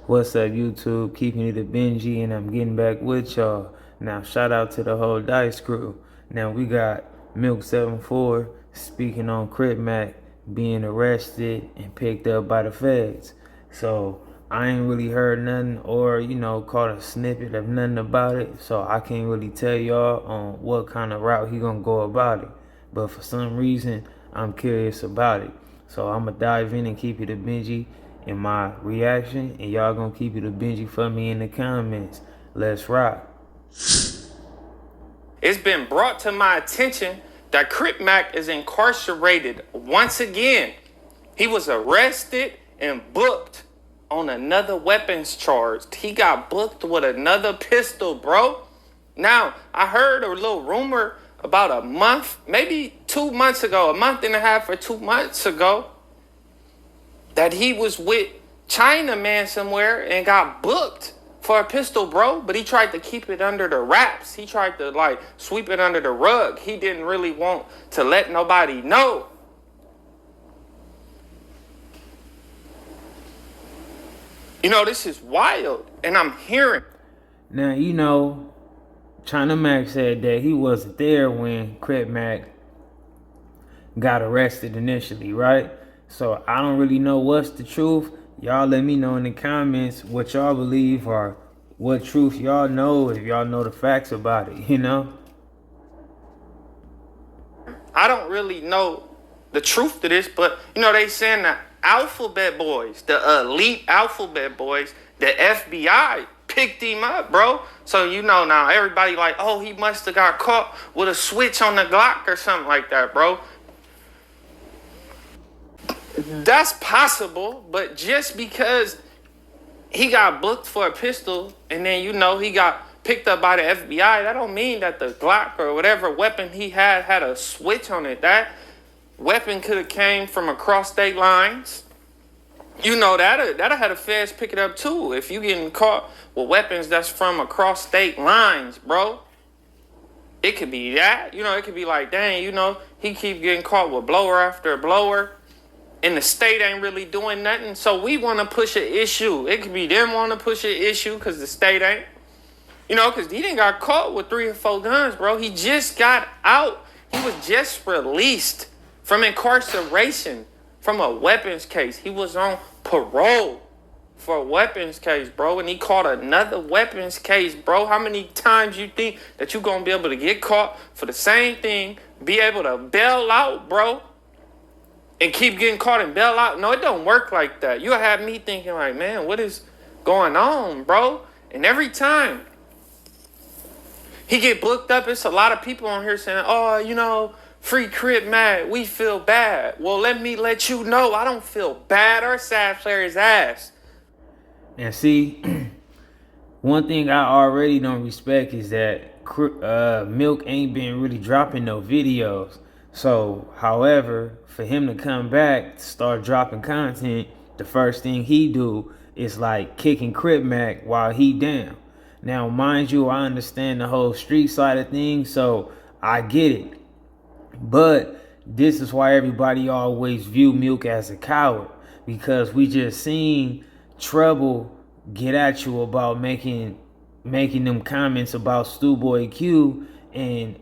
What's up, YouTube? Keeping it a Benji, and I'm getting back with y'all. Now, shout out to the whole Dice crew. Now, we got MILK74 speaking on Crip being arrested and picked up by the feds. So, I ain't really heard nothing or, caught a snippet of nothing about it. So, I can't really tell y'all on what kind of route he gonna go about it. But for some reason, I'm curious about it. So, I'm gonna dive in and keep it a Benji in my reaction, and y'all gonna keep it a Benji for me in the comments. Let's rock. It's been brought to my attention that Crip is incarcerated once again. He was arrested and booked on another weapons charge. He got booked with another pistol, bro. Now, I heard a little rumor about a month, maybe 2 months ago, a month and a half or 2 months ago, that he was with China man somewhere and got booked for a pistol, bro. But he tried to keep it under the wraps. He tried to sweep it under the rug. He didn't really want to let nobody know. This is wild. And I'm hearing. Now, China Mac said that he wasn't there when Crip got arrested initially, right? So I don't really know what's the truth. Y'all let me know in the comments what y'all believe or what truth y'all know, if y'all know the facts about it, I don't really know the truth to this, but they saying the alphabet boys, the elite alphabet boys, the FBI picked him up, bro. So now everybody oh, he must have got caught with a switch on the Glock or something like that, bro. That's possible, but just because he got booked for a pistol and then he got picked up by the FBI, that don't mean that the Glock or whatever weapon he had a switch on it. That weapon could have came from across state lines. That'll have the feds pick it up too. If you getting caught with weapons that's from across state lines, bro. It could be that. It could be dang, he keep getting caught with blower after blower. And the state ain't really doing nothing. So we want to push an issue. It could be them want to push an issue because the state ain't. Because he didn't got caught with 3 or 4 guns, bro. He just got out. He was just released from incarceration from a weapons case. He was on parole for a weapons case, bro. And he caught another weapons case, bro. How many times you think that you going to be able to get caught for the same thing, be able to bail out, bro? And keep getting caught and bail out? No, it don't work like that. You'll have me thinking man, what is going on, bro? And every time he get booked up, it's a lot of people on here saying, oh, free Crip we feel bad. Well, let me let you know, I don't feel bad or sad for his ass. And see, one thing I already don't respect is that Milk ain't been really dropping no videos. So, however, for him to come back, start dropping content, the first thing he do is kicking Crip while he down. Now, mind you, I understand the whole street side of things, so I get it. But this is why everybody always view Milk as a coward, because we just seen Trouble get at you about making them comments about Stu Q and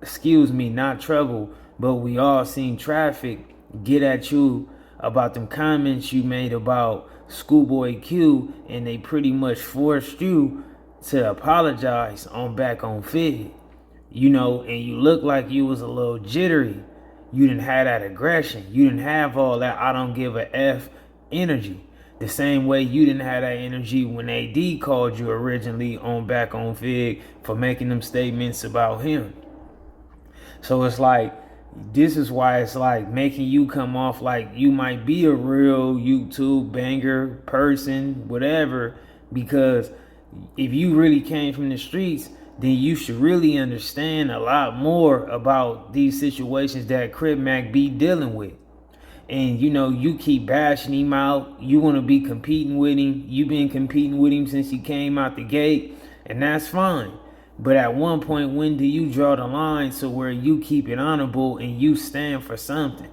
excuse me, not Trouble, but we all seen Traffic get at you about them comments you made about Schoolboy Q, and they pretty much forced you to apologize back on Fig. And you look like you was a little jittery. You didn't have that aggression. You didn't have all that I don't give a F energy. The same way you didn't have that energy when AD called you originally back on Fig for making them statements about him. So it's this is why it's making you come off like you might be a real YouTube banger person, whatever, because if you really came from the streets, then you should really understand a lot more about these situations that Crip be dealing with. And you keep bashing him out. You want to be competing with him. You've been competing with him since he came out the gate, and that's fine. But at one point, when do you draw the line to where you keep it honorable and you stand for something?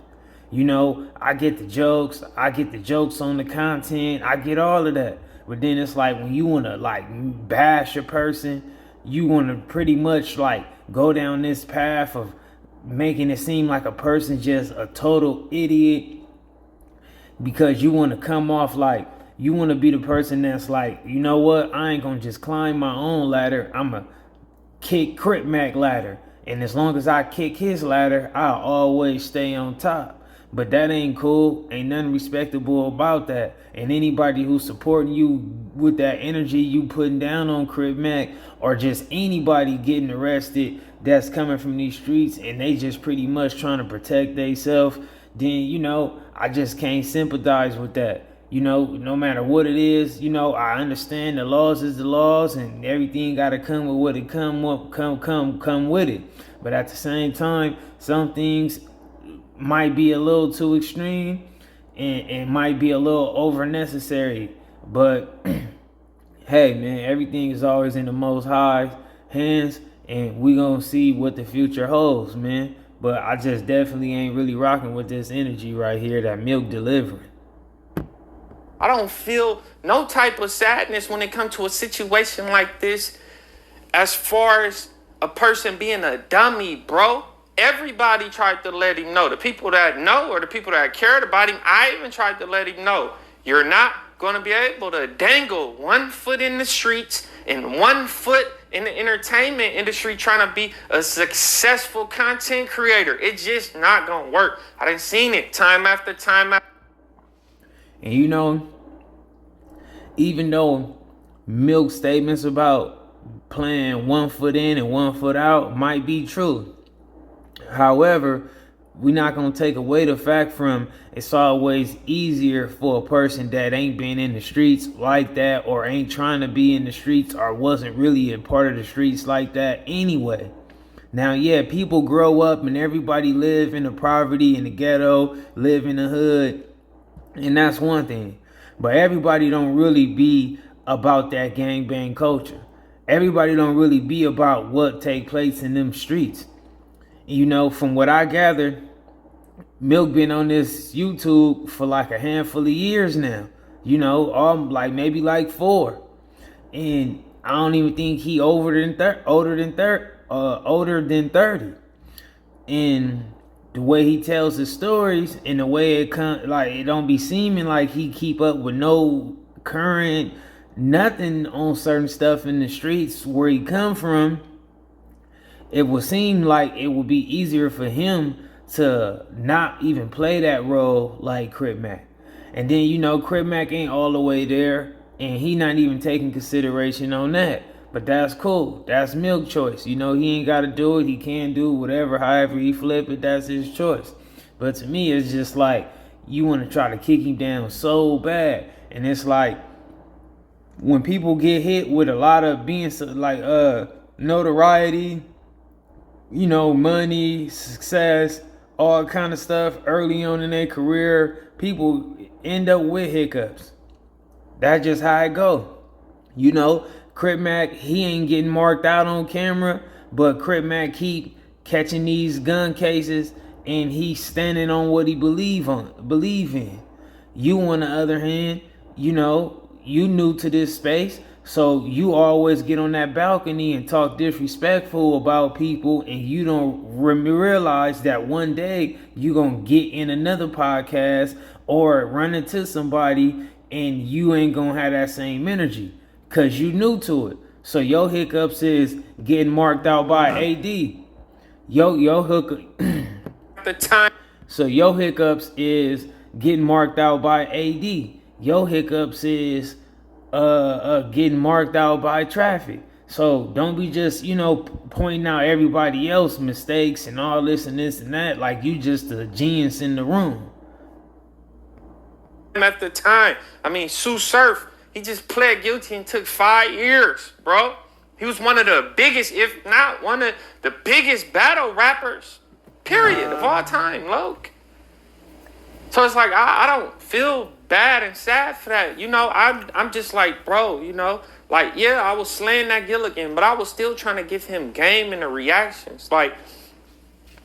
You know, I get the jokes. I get the jokes on the content. I get all of that. But then it's like when you want to like bash a person, you want to pretty much like go down this path of making it seem like a person just a total idiot because you want to come off like you want to be the person that's like, you know what, I ain't gonna just climb my own ladder. I'ma kick Crip Mac ladder, and as long as I kick his ladder, I'll always stay on top. But that ain't cool. Ain't nothing respectable about that. And anybody who's supporting you with that energy you putting down on Crip Mac, or just anybody getting arrested that's coming from these streets and they just pretty much trying to protect themselves, then, you know, I just can't sympathize with that. You know, no matter what it is, you know, I understand the laws is the laws and everything got to come with what it come with it. But at the same time, some things might be a little too extreme and might be a little over necessary. But hey, man, everything is always in the Most High's hands, and we gonna see what the future holds, man. But I just definitely ain't really rocking with this energy right here that Milk delivering. I don't feel no type of sadness when it comes to a situation like this, as far as a person being a dummy, bro. Everybody tried to let him know. The people that know or the people that cared about him, I even tried to let him know. You're not going to be able to dangle 1 foot in the streets and 1 foot in the entertainment industry trying to be a successful content creator. It's just not going to work. I done seen it time after time after. And you know, even though Milk's statements about playing 1 foot in and 1 foot out might be true, however, we're not going to take away the fact from it's always easier for a person that ain't been in the streets like that, or ain't trying to be in the streets, or wasn't really a part of the streets like that anyway. Now, yeah, people grow up and everybody live in the poverty, in the ghetto, live in the hood, and that's one thing. But everybody don't really be about that gangbang culture. Everybody don't really be about what take place in them streets. You know, from what I gathered, Milk been on this YouTube for like a handful of years now. You know, like maybe like 4. And I don't even think he older than 30. And the way he tells his stories and the way it it don't be seeming like he keep up with no current nothing on certain stuff in the streets where he come from. It would seem like it would be easier for him to not even play that role like Crip Mac. And then, you know, Crip Mac ain't all the way there, and he not even taking consideration on that. But that's cool. That's Milk choice. You know, he ain't got to do it. He can do whatever, however he flip it. That's his choice. But to me, it's just like you want to try to kick him down so bad. And it's like when people get hit with a lot of being like notoriety, you know, money, success, all kind of stuff early on in their career, people end up with hiccups. That's just how it go. You know, Crip Mac, he ain't getting marked out on camera, but Crip Mac keep catching these gun cases and he's standing on what he believe in. You, on the other hand, you know, you new to this space, so you always get on that balcony and talk disrespectful about people, and you don't realize that one day you gonna get in another podcast or run into somebody and you ain't gonna have that same energy because you new to it. So your hiccups is getting marked out by AD. Your hookup. The time. So your hiccups is getting marked out by AD. Your hiccups is getting marked out by traffic. So don't be just, you know, pointing out everybody else mistakes and all this and this and that like you just a genius in the room. At the time, I mean, Sue Surf, he just pled guilty and took 5 years, bro. He was one of the biggest, if not one of the biggest battle rappers, period, of all time, Loke. So it's like, I don't feel bad and sad for that. You know, I'm just like, bro, you know, like, yeah, I was slaying that Gilligan, but I was still trying to give him game and the reactions. Like,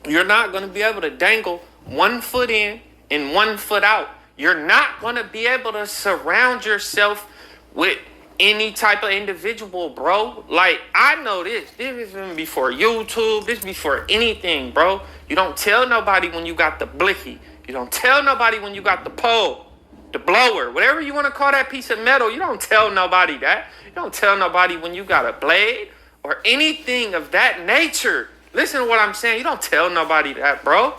you're not going to be able to dangle 1 foot in and 1 foot out. You're not going to be able to surround yourself with any type of individual, bro. Like, I know this. This is even before YouTube. This before anything, bro. You don't tell nobody when you got the blicky. You don't tell nobody when you got the pole, the blower, whatever you want to call that piece of metal. You don't tell nobody that. You don't tell nobody when you got a blade or anything of that nature. Listen to what I'm saying. You don't tell nobody that, bro.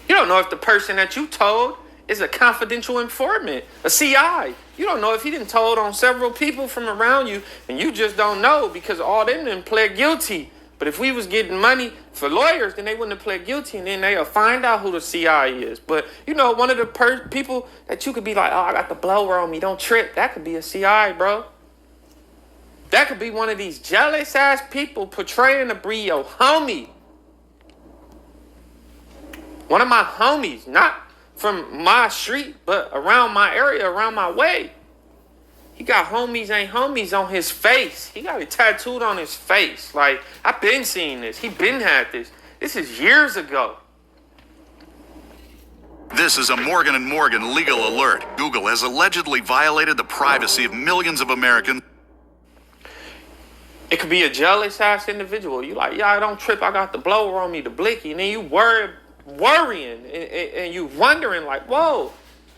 You don't know if the person that you told is a confidential informant, a CI. You don't know if he done told on several people from around you, and you just don't know because all them done pled guilty. But if we was getting money for lawyers, then they wouldn't have pled guilty, and then they'll find out who the CI is. But, you know, one of the people that you could be like, oh, I got the blower on me, don't trip. That could be a CI, bro. That could be one of these jealous-ass people portraying to be your homie. One of my homies, not from my street, but around my area, around my way. He got homies ain't homies on his face. He got it tattooed on his face. Like, I've been seeing this. He been had this. This is years ago. This is a Morgan & Morgan legal alert. Google has allegedly violated the privacy of millions of Americans. It could be a jealous-ass individual. You like, yeah, don't trip. I got the blower on me, the blicky. And then you worrying and you wondering like, whoa,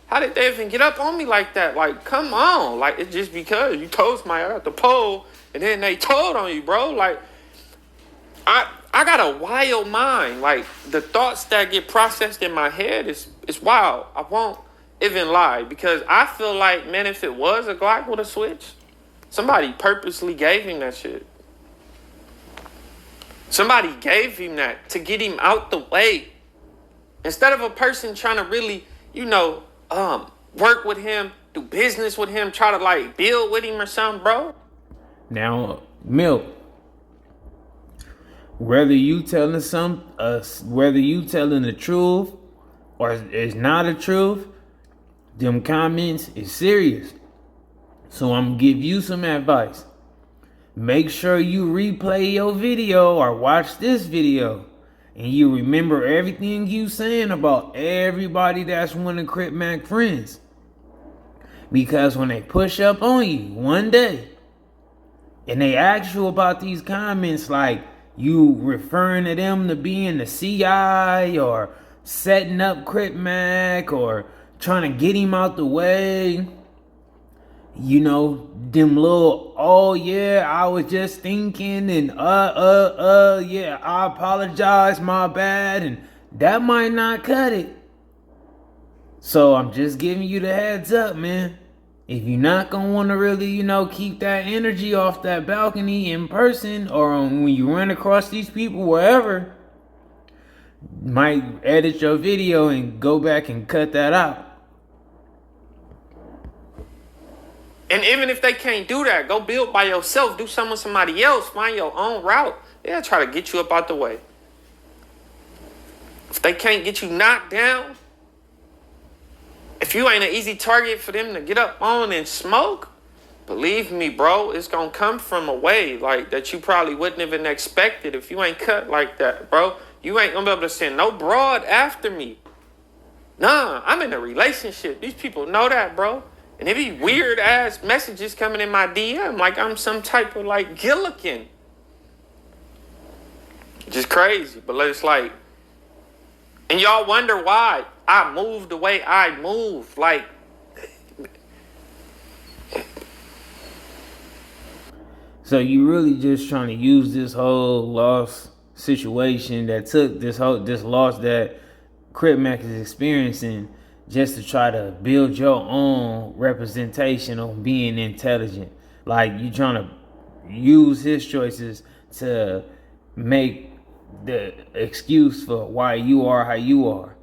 how did they even get up on me like that? Like, come on. Like, it's just because you told somebody I got the pole and then they told on you, bro. Like, I got a wild mind. Like, the thoughts that get processed in my head is wild. I won't even lie because I feel like, man, if it was a Glock with a switch, somebody purposely gave him that shit. Somebody gave him that to get him out the way. Instead of a person trying to really, you know, work with him, do business with him, try to like build with him or something, bro. Now, Milk, whether you telling whether you telling the truth or it's not the truth, them comments is serious. So I'm gonna give you some advice. Make sure you replay your video or watch this video. And you remember everything you saying about everybody that's one of Crip Mac friends. Because when they push up on you one day and they ask you about these comments like you referring to them to being the CI or setting up Crip Mac or trying to get him out the way, you know, them little, oh yeah, I was just thinking and yeah, I apologize, my bad, and that might not cut it. So I'm just giving you the heads up, man. If you're not gonna want to really, you know, keep that energy off that balcony in person or when you run across these people wherever, might edit your video and go back and cut that out. And even if they can't do that, go build by yourself. Do something with somebody else. Find your own route. They'll try to get you up out the way. If they can't get you knocked down, if you ain't an easy target for them to get up on and smoke, believe me, bro, it's going to come from a way like that you probably wouldn't even expected if you ain't cut like that, bro. You ain't going to be able to send no broad after me. Nah, I'm in a relationship. These people know that, bro. And it be weird ass messages coming in my DM like I'm some type of like Gilligan. Just crazy. But it's like, and y'all wonder why I move the way I move. Like, so you really just trying to use this whole loss situation that took this loss that Crip Mac is experiencing just to try to build your own representation on being intelligent. Like, you trying to use his choices to make the excuse for why you are how you are.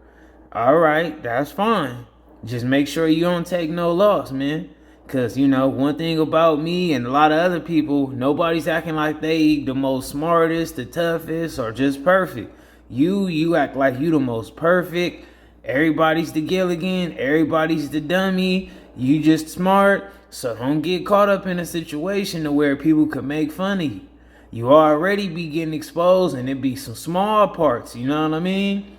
All right, that's fine. Just make sure you don't take no loss, man. Because, you know, one thing about me and a lot of other people, nobody's acting like they the most smartest, the toughest, or just perfect. You act like you the most perfect. Everybody's the Gilligan. Everybody's the dummy. You just smart. So don't get caught up in a situation to where people could make fun of you. You already be getting exposed and it be some small parts. You know what I mean?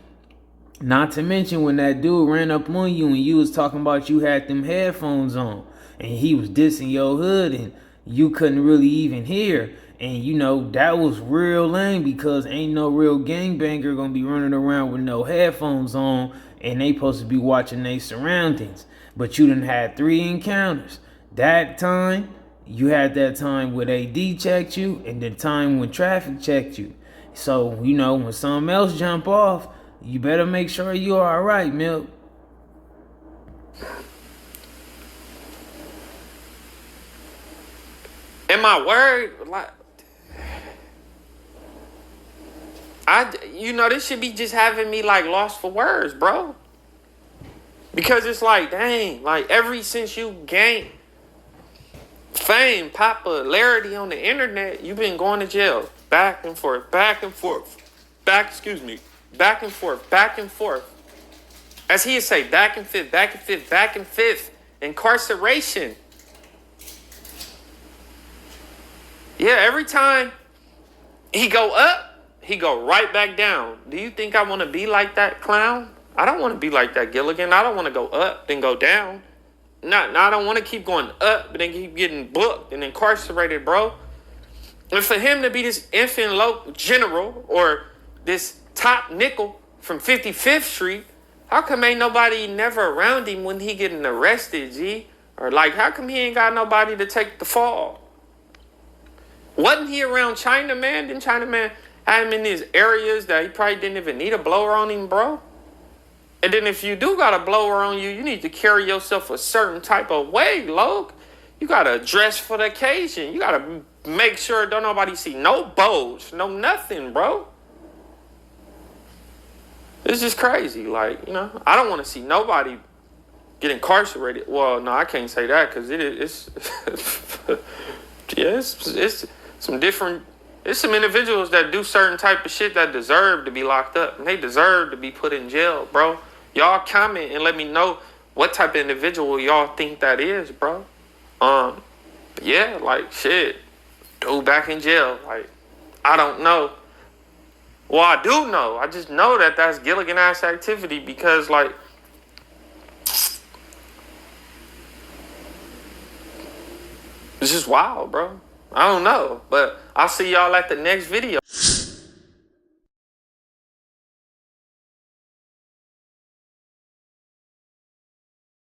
Not to mention when that dude ran up on you and you was talking about you had them headphones on and he was dissing your hood and you couldn't really even hear. And you know, that was real lame because ain't no real gangbanger gonna be running around with no headphones on and they supposed to be watching their surroundings. But you done had 3 encounters. That time, you had that time when AD checked you and the time when traffic checked you. So, you know, when something else jump off, you better make sure you are alright, Milk. Am I worried? Like, you know, this should be just having me like lost for words, bro. Because it's like, dang, like ever since you gained fame, popularity on the internet, you've been going to jail. Back and forth, back and forth. Back and forth, back and forth. As he would say, back and fifth, back and fifth, back and fifth. Incarceration. Yeah, every time he go up, he go right back down. Do you think I want to be like that clown? I don't want to be like that Gilligan. I don't want to go up then go down. No, I don't want to keep going up but then keep getting booked and incarcerated, bro. And for him to be this infant local general or this top nickel from 55th Street, how come ain't nobody never around him when he getting arrested, G? Or like, how come he ain't got nobody to take the fall? Wasn't he around China Man? Didn't China Man have him in these areas that he probably didn't even need a blower on him, bro? And then if you do got a blower on you, you need to carry yourself a certain type of way, Loke. You got to dress for the occasion. You got to make sure don't nobody see no bulge, no nothing, bro. It's just crazy. Like, you know, I don't want to see nobody get incarcerated. Well, no, I can't say that because it's yeah, it's some different. It's some individuals that do certain type of shit that deserve to be locked up. And they deserve to be put in jail, bro. Y'all comment and let me know what type of individual y'all think that is, bro. Yeah, like, shit. Dude back in jail. Like, I don't know. Well, I do know. I just know that that's Gilligan-ass activity because, like, it's just wild, bro. I don't know. But I'll see y'all at the next video.